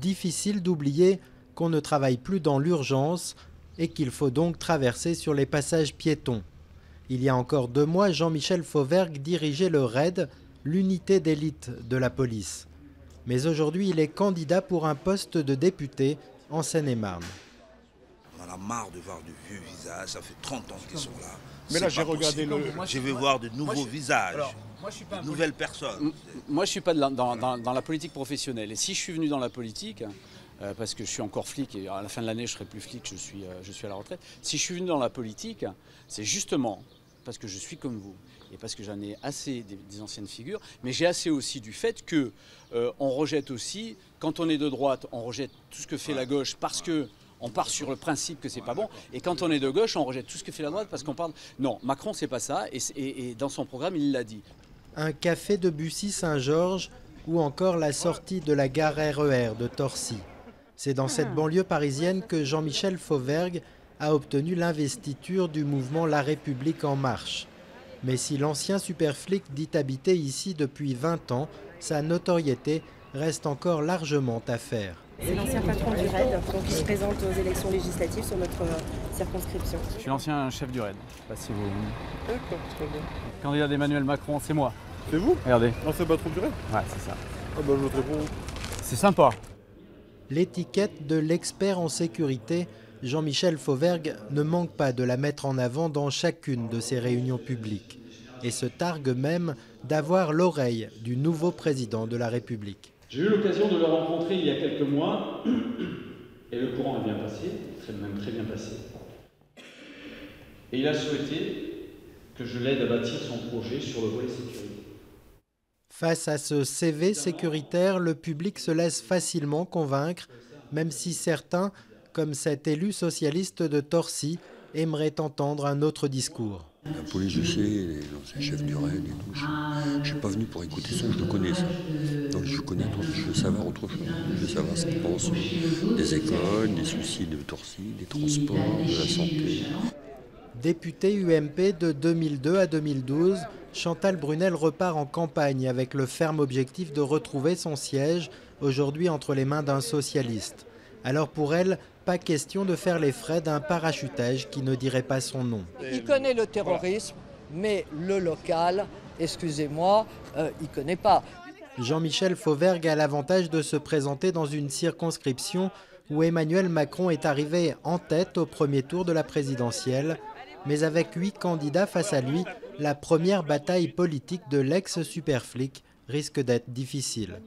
Difficile d'oublier qu'on ne travaille plus dans l'urgence et qu'il faut donc traverser sur les passages piétons. Il y a encore 2 mois, Jean-Michel Fauvergue dirigeait le RAID, l'unité d'élite de la police. Mais aujourd'hui, il est candidat pour un poste de député en Seine-et-Marne. On en a marre de voir de vieux visages, ça fait 30 ans qu'ils sont là. Mais là, j'ai regardé le... Je veux voir de nouveaux visages, de nouvelles personnes. Moi, je ne suis pas dans la politique professionnelle. Et si je suis venu dans la politique, parce que je suis encore flic, et à la fin de l'année, je ne serai plus flic, je suis à la retraite. Si je suis venu dans la politique, c'est justement parce que je suis comme vous, et parce que j'en ai assez des anciennes figures, mais j'ai assez aussi du fait que on rejette aussi, quand on est de droite, on rejette tout ce que fait la gauche, parce que on part sur le principe que c'est pas bon, et quand on est de gauche, on rejette tout ce que fait la droite parce qu'on parle... Non, Macron, c'est pas ça, et dans son programme, il l'a dit. Un café de Bussy-Saint-Georges ou encore la sortie de la gare RER de Torcy. C'est dans cette banlieue parisienne que Jean-Michel Fauvergue a obtenu l'investiture du mouvement La République En Marche. Mais si l'ancien superflic dit habiter ici depuis 20 ans, sa notoriété reste encore largement à faire. C'est l'ancien patron du RAID, donc il se présente aux élections législatives sur notre circonscription. Je suis l'ancien chef du RAID, je sais pas si vous... D'accord, très bien. Candidat d'Emmanuel Macron, c'est moi. C'est vous? Regardez. L'ancien patron du RAID? Ouais, c'est ça. Ah bah je voterai pour vous. C'est sympa. L'étiquette de l'expert en sécurité, Jean-Michel Fauvergue ne manque pas de la mettre en avant dans chacune de ses réunions publiques et se targue même d'avoir l'oreille du nouveau président de la République. J'ai eu l'occasion de le rencontrer il y a quelques mois et le courant est bien passé, même très bien passé. Et il a souhaité que je l'aide à bâtir son projet sur le volet sécurité. Face à ce CV sécuritaire, le public se laisse facilement convaincre, même si certains, comme cet élu socialiste de Torcy, aimeraient entendre un autre discours. La police, je sais, les anciens chefs du RAID et tout. Je ne suis pas venu pour écouter ça, je le connais ça. Donc je veux savoir autre chose. Je veux savoir ce qu'ils pensent des écoles, des soucis de Torcy, des transports, de la santé. Députée UMP de 2002 à 2012, Chantal Brunel repart en campagne avec le ferme objectif de retrouver son siège, aujourd'hui entre les mains d'un socialiste. Alors pour elle, pas question de faire les frais d'un parachutage qui ne dirait pas son nom. Il connaît le terrorisme, mais le local, excusez-moi, il ne connaît pas. Jean-Michel Fauvergue a l'avantage de se présenter dans une circonscription où Emmanuel Macron est arrivé en tête au premier tour de la présidentielle. Mais avec 8 candidats face à lui, la première bataille politique de l'ex-superflic risque d'être difficile.